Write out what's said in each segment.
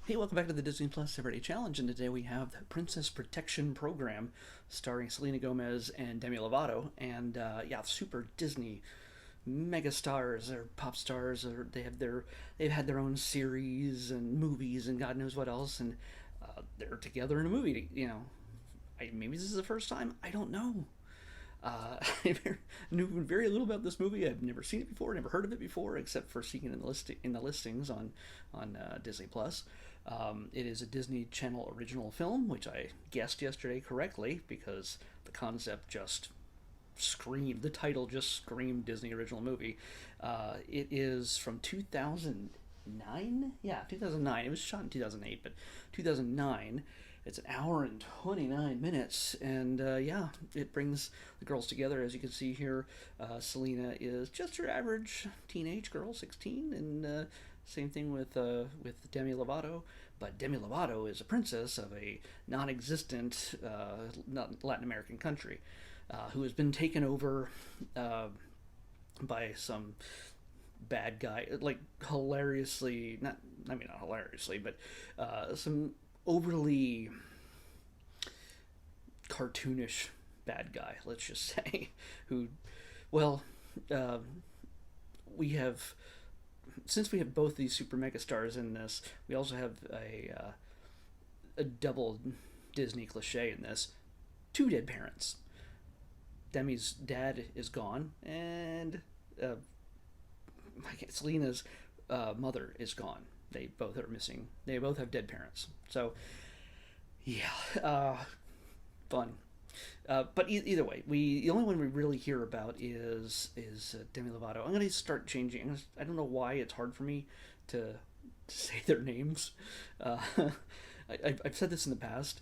Hey, welcome back to the Disney Plus Everyday Challenge, and today we have the Princess Protection Program, starring Selena Gomez and Demi Lovato, and yeah, super Disney mega stars or pop stars, or they've had their own series and movies and God knows what else, and they're together in a movie. Maybe this is the first time. I don't know. I knew very little about this movie. I've never seen it before, never heard of it before, except for seeing it in the listings on Disney Plus. It is a Disney Channel original film, which I guessed yesterday correctly because the concept just screamed. The title just screamed Disney original movie. It is from 2009. Yeah, 2009. It was shot in 2008, but 2009. It's an hour and 29 minutes, and yeah, it brings the girls together. As you can see here, Selena is just your average teenage girl, 16, and same thing with Demi Lovato. But Demi Lovato is a princess of a non-existent Latin American country, who has been taken over by some bad guy, like hilariously, not I mean not hilariously, but some overly cartoonish bad guy, let's just say, who, well, uh, we have, since we have both these super mega stars in this, we also have a double Disney cliche in this: two dead parents. Demi's dad is gone, and uh, Selena's mother is gone. They both are missing. They both have dead parents. So, yeah, fun. But either way, the only one we really hear about is Demi Lovato. I'm gonna start changing. I don't know why it's hard for me to say their names. Uh, I've said this in the past.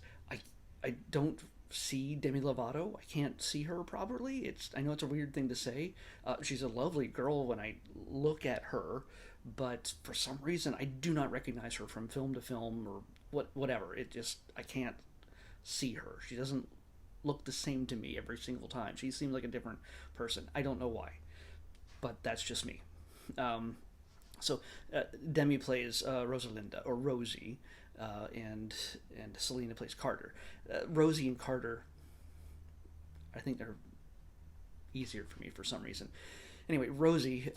I don't see Demi Lovato. I can't see her properly. I know it's a weird thing to say. She's a lovely girl when I look at her, but for some reason I do not recognize her from film to film or whatever. It just I can't see her. She doesn't look the same to me every single time. She seems like a different person. I don't know why, but that's just me. Um, so Demi plays Rosalinda or Rosie, and Selena plays Carter. Rosie and Carter, I think they're easier for me for some reason. Anyway, Rosie,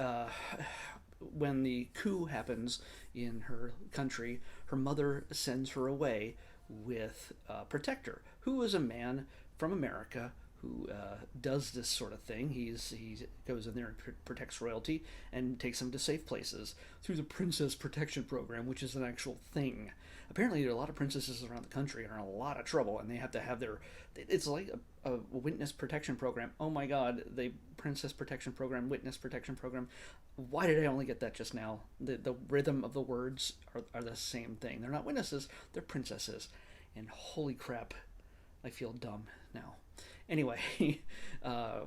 when the coup happens in her country, her mother sends her away with a protector, who is a man from America who does this sort of thing. He goes in there and protects royalty and takes them to safe places through the Princess Protection Program, which is an actual thing. Apparently, there are a lot of princesses around the country are in a lot of trouble, and they have to have their. It's like a witness protection program. Oh my God, the Princess Protection Program, Witness Protection Program. Why did I only get that just now? The rhythm of the words are the same thing. They're not witnesses, they're princesses. And holy crap, I feel dumb now. Anyway,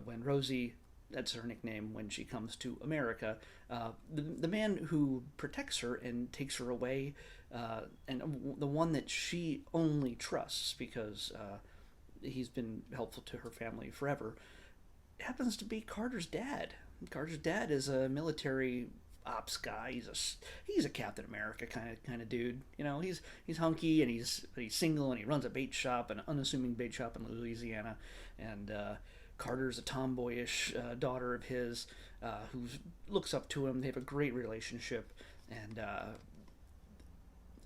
when Rosie, that's her nickname, when she comes to America, the man who protects her and takes her away, and the one that she only trusts because he's been helpful to her family forever, happens to be Carter's dad. Carter's dad is a military ops guy. He's a Captain America kind of dude. He's hunky and he's single and he runs a bait shop, an unassuming bait shop in Louisiana. And Carter's a tomboyish daughter of his who looks up to him. They have a great relationship, and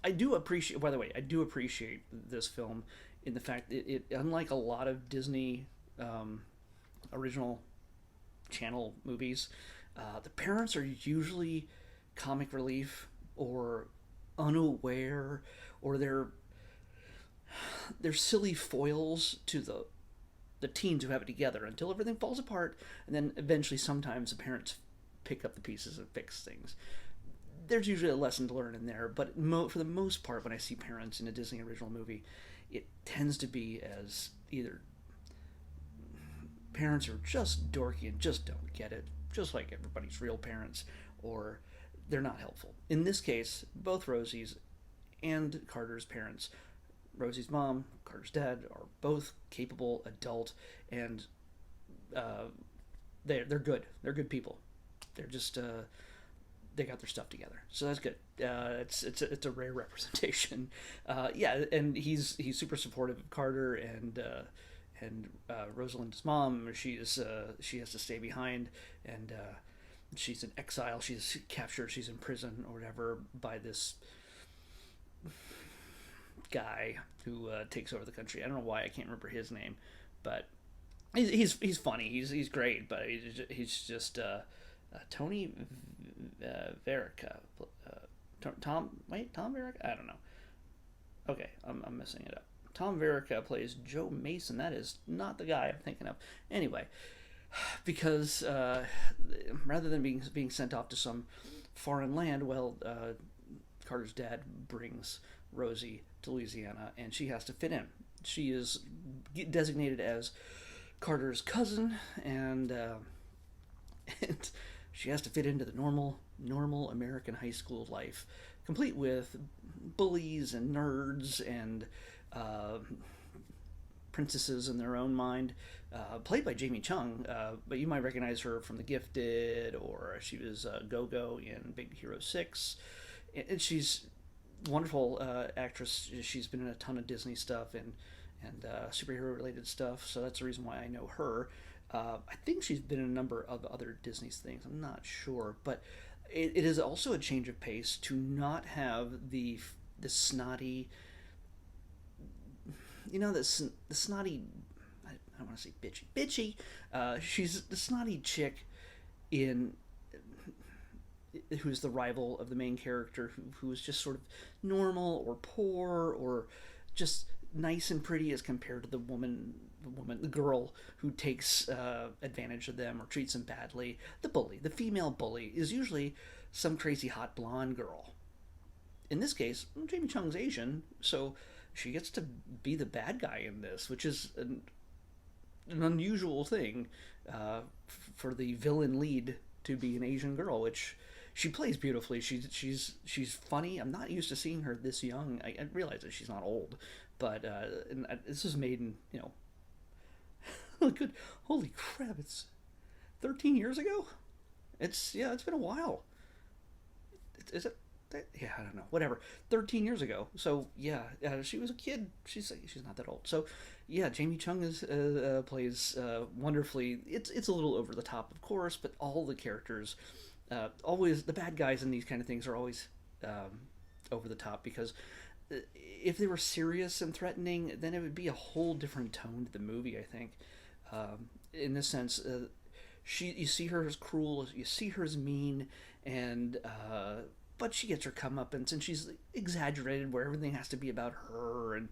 I do appreciate. By the way, I do appreciate this film in the fact it unlike a lot of Disney original channel movies, the parents are usually comic relief or unaware, or they're silly foils to the teens who have it together until everything falls apart, and then eventually sometimes the parents pick up the pieces and fix things. There's usually a lesson to learn in there, but for the most part, when I see parents in a Disney original movie, it tends to be as either parents are just dorky and just don't get it, just like everybody's real parents, or they're not helpful. In this case, both Rosie's and Carter's parents, Rosie's mom, Carter's dad, are both capable, adult, and they're good. They're good people. They're just they got their stuff together, so that's good. It's a rare representation. Yeah, and he's super supportive of Carter and Rosalinda's mom. She has to stay behind, and she's in exile. She's captured. She's in prison or whatever by this guy who takes over the country. I don't know why I can't remember his name, but he's funny. He's great, but he's just Tony Verica. Tom Verica. I don't know. Okay, I'm messing it up. Tom Verica plays Joe Mason. That is not the guy I'm thinking of. Anyway, because rather than being sent off to some foreign land, well, Carter's dad brings Rosie to Louisiana, and she has to fit in. She is designated as Carter's cousin, and and she has to fit into the normal American high school life, complete with bullies and nerds and princesses in their own mind, played by Jamie Chung, but you might recognize her from The Gifted, or she was Go-Go in Big Hero 6, and she's a wonderful actress. She's been in a ton of Disney stuff and superhero related stuff, so that's the reason why I know her. I think she's been in a number of other Disney things. I'm not sure, but it is also a change of pace to not have the snotty, the snotty. I want to say bitchy. She's the snotty chick in who's the rival of the main character, who is just sort of normal or poor or just nice and pretty as compared to the girl who takes advantage of them or treats them badly. The female bully, is usually some crazy hot blonde girl. In this case, Jamie Chung's Asian, so she gets to be the bad guy in this, which is an unusual thing for the villain lead to be an Asian girl, which she plays beautifully. She's funny. I'm not used to seeing her this young. I realize that she's not old, but this was made in good. Holy crap! It's 13 years ago. It's been a while. Is it? Yeah, I don't know. Whatever. 13 years ago. So yeah, she was a kid. She's not that old. So yeah, Jamie Chung plays wonderfully. It's a little over the top, of course, but all the characters, always the bad guys in these kind of things are always over the top, because if they were serious and threatening, then it would be a whole different tone to the movie, I think. In this sense, you see her as cruel, you see her as mean, and but she gets her comeuppance, and she's exaggerated where everything has to be about her, and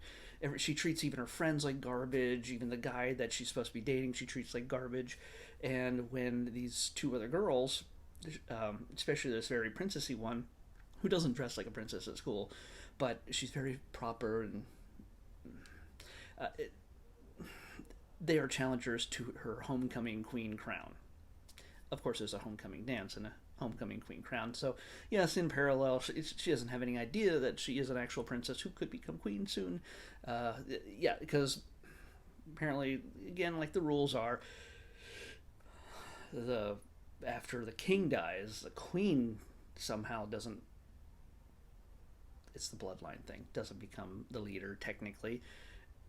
she treats even her friends like garbage. Even the guy that she's supposed to be dating, she treats like garbage. And when these two other girls, especially this very princessy one, who doesn't dress like a princess at school, but she's very proper, and they are challengers to her homecoming queen crown. Of course, there's a homecoming dance and a homecoming queen crown. So, yes, in parallel, she doesn't have any idea that she is an actual princess who could become queen soon. Yeah, because apparently, again, like the rules are, after the king dies, the queen somehow doesn't. It's the bloodline thing. Doesn't become the leader technically.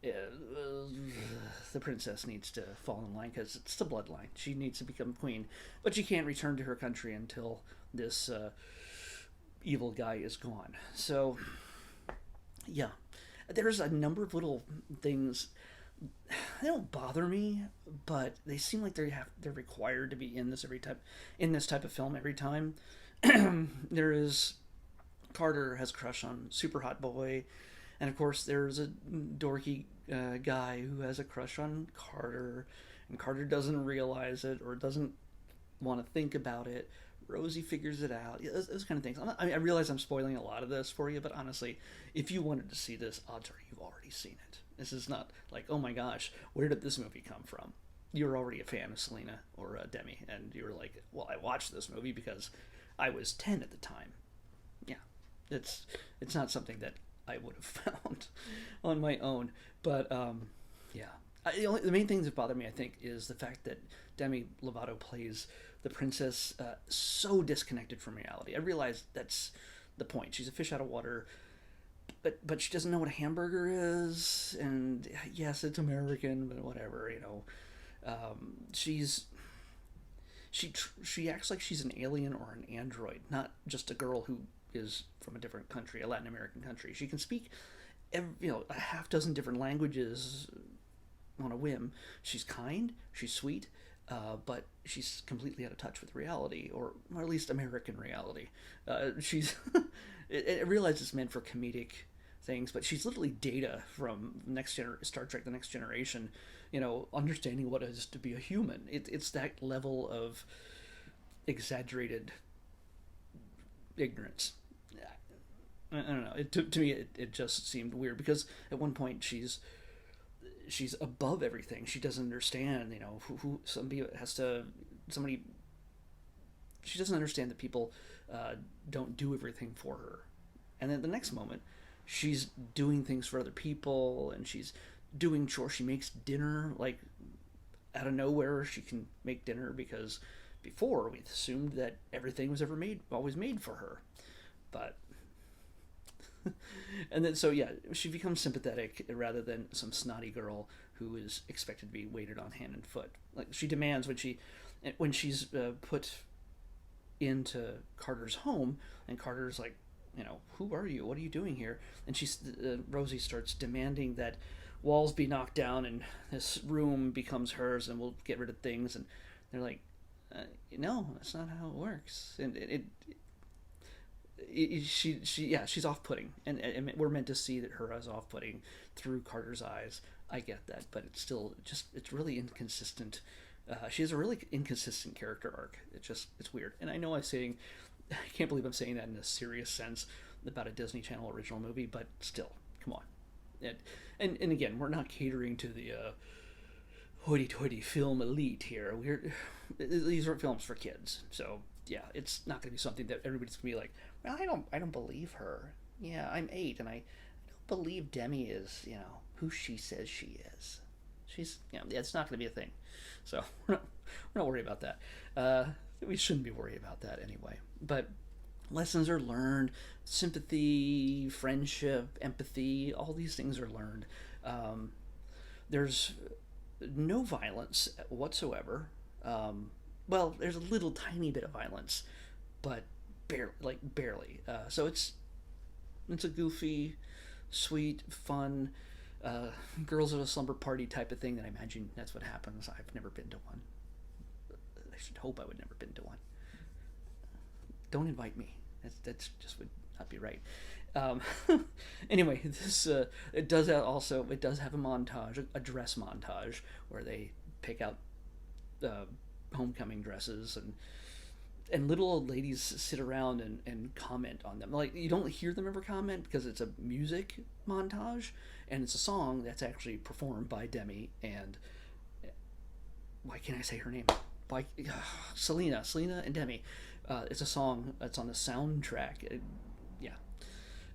The princess needs to fall in line because it's the bloodline. She needs to become queen, but she can't return to her country until this evil guy is gone. So, yeah, there's a number of little things. They don't bother me, but they seem like they're required to be in this type of film every time. There is Carter has a crush on super hot boy. And of course, there's a dorky guy who has a crush on Carter, and Carter doesn't realize it or doesn't want to think about it. Rosie figures it out. Yeah, those kind of things. I realize I'm spoiling a lot of this for you, but honestly, if you wanted to see this, odds are you've already seen it. This is not like, oh my gosh, where did this movie come from? You're already a fan of Selena or Demi, and you were like, well, I watched this movie because I was 10 at the time. Yeah, it's not something that I would have found on my own. But yeah, the main things that bother me, I think, is the fact that Demi Lovato plays the princess so disconnected from reality. I realize that's the point. She's a fish out of water, but she doesn't know what a hamburger is, and yes, it's American, but whatever, you know. She's she acts like she's an alien or an android, not just a girl who is from a different country, a Latin American country. She can speak, a half dozen different languages on a whim. She's kind, she's sweet, but she's completely out of touch with reality, or at least American reality. She's I realize it's meant for comedic things, but she's literally Data from Star Trek: The Next Generation. Understanding what it is to be a human. It's that level of exaggerated ignorance. I don't know. To me, it just seemed weird because at one point she's above everything. She doesn't understand. Who somebody has to somebody. She doesn't understand that people don't do everything for her, and then the next moment, she's doing things for other people, and she's doing chores. She makes dinner like out of nowhere. She can make dinner because before we assumed that everything was always made for her, but and then so yeah, she becomes sympathetic rather than some snotty girl who is expected to be waited on hand and foot. Like she demands when she's put into Carter's home, and Carter's like, who are you? What are you doing here? And Rosie starts demanding that walls be knocked down and this room becomes hers, and we'll get rid of things. And they're like, no, that's not how it works. And she's off-putting, and we're meant to see that her as off-putting through Carter's eyes. I get that, but it's really inconsistent. She has a really inconsistent character arc. It's weird. And I know I can't believe I'm saying that in a serious sense about a Disney Channel original movie, but still, come on. And again, we're not catering to the hoity-toity film elite here. These are films for kids, so yeah, it's not going to be something that everybody's going to be like, well, I don't believe her. Yeah, I'm 8, and I don't believe Demi is who she says she is. She's it's not going to be a thing. So we're not worried about that. We shouldn't be worried about that anyway. But lessons are learned. Sympathy, friendship, empathy, all these things are learned. There's no violence whatsoever. Well, there's a little tiny bit of violence, but barely. So it's a goofy, sweet, fun, girls at a slumber party type of thing that I imagine that's what happens. I've never been to one. I should hope I would never been to one. Don't invite me. That's just would not be right. Anyway, this it does have a montage, a dress montage, where they pick out homecoming dresses, and little old ladies sit around and comment on them. Like, you don't hear them ever comment because it's a music montage, and it's a song that's actually performed by Demi and why can't I say her name? Selena and Demi. It's a song that's on the soundtrack.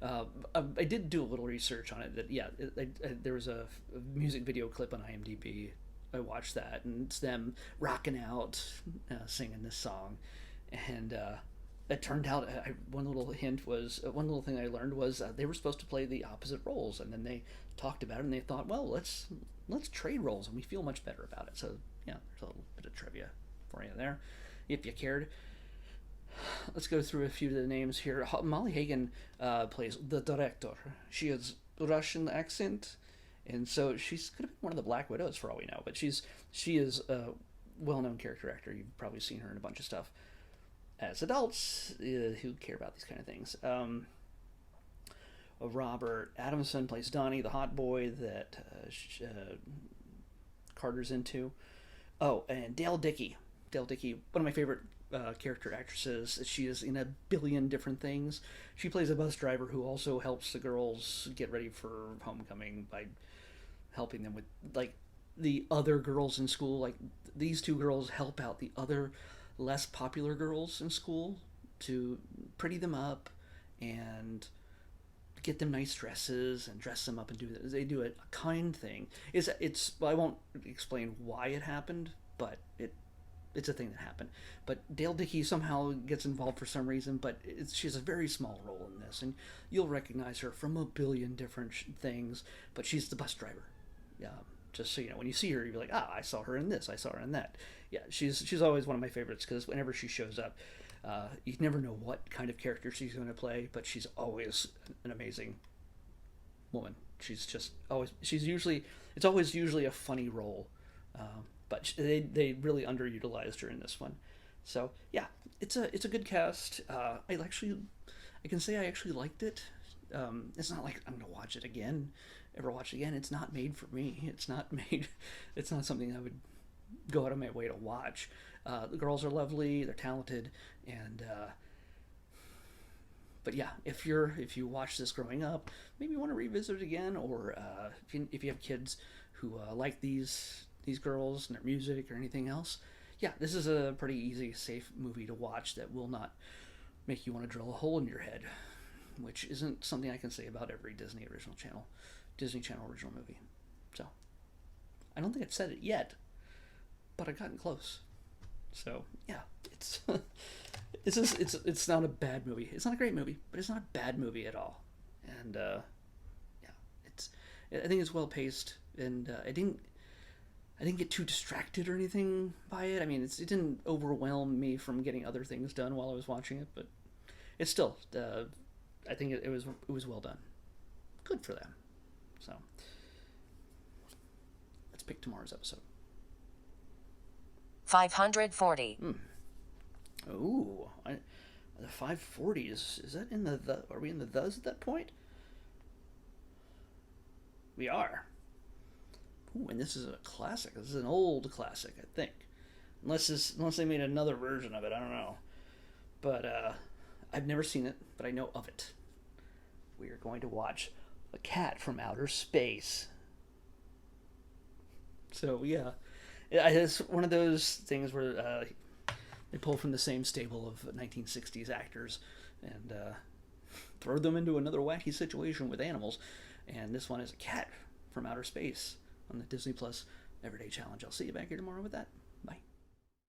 I did do a little research on it. There was a music video clip on IMDb. I watched that, and it's them rocking out, singing this song, and it turned out one little thing I learned was they were supposed to play the opposite roles, and then they talked about it, and they thought, well, let's trade roles, and we feel much better about it. So yeah, there's a little bit of trivia for you there, if you cared. Let's go through a few of the names here. Molly Hagan plays the director. She has Russian accent, and so she's could have been one of the Black Widows for all we know. But she is a well-known character actor. You've probably seen her in a bunch of stuff as adults who care about these kind of things. Robert Adamson plays Donnie, the hot boy that Carter's into. Oh, and Dale Dickey, one of my favorite character actresses. She is in a billion different things. She plays a bus driver who also helps the girls get ready for homecoming by helping them with the other girls in school. Like, these two girls help out the other less popular girls in school to pretty them up and get them nice dresses and dress them up and they do a kind thing. I won't explain why it happened, but it's a thing that happened. But Dale Dickey somehow gets involved for some reason, but she has a very small role in this, and you'll recognize her from a billion different things. But she's the bus driver. Yeah, just so you know, when you see her, you're like, ah, I saw her in this, I saw her in that. Yeah, she's always one of my favorites because whenever she shows up, you never know what kind of character she's going to play, but she's always an amazing woman. She's just always it's always usually a funny role, but they really underutilized her in this one. So yeah, it's a good cast. I can say I actually liked it. It's not like I'm gonna ever watch it again. It's not made for me. It's not made. It's not something I would go out of my way to watch. The girls are lovely. They're talented, and but yeah, if you watch this growing up, maybe you want to revisit it again, or if you have kids who like these girls and their music or anything else, yeah, this is a pretty easy, safe movie to watch that will not make you want to drill a hole in your head, which isn't something I can say about every Disney Channel original movie. So I don't think I've said it yet, but I've gotten close. So yeah, it's it's not a bad movie. It's not a great movie, but it's not a bad movie at all. And yeah, I think it's well paced, and I didn't get too distracted or anything by it. I mean, it didn't overwhelm me from getting other things done while I was watching it, but it's still I think it was well done. Good for them. So let's pick tomorrow's episode. 540. Ooh, the 540 is that in the are we in the thes at that point? We are. Ooh, and this is a classic. This is an old classic, I think. Unless they made another version of it, I don't know. But I've never seen it, but I know of it. We are going to watch A Cat from Outer Space. So yeah, it's one of those things where they pull from the same stable of 1960s actors and throw them into another wacky situation with animals. And this one is A Cat from Outer Space on the Disney Plus Everyday Challenge. I'll see you back here tomorrow with that.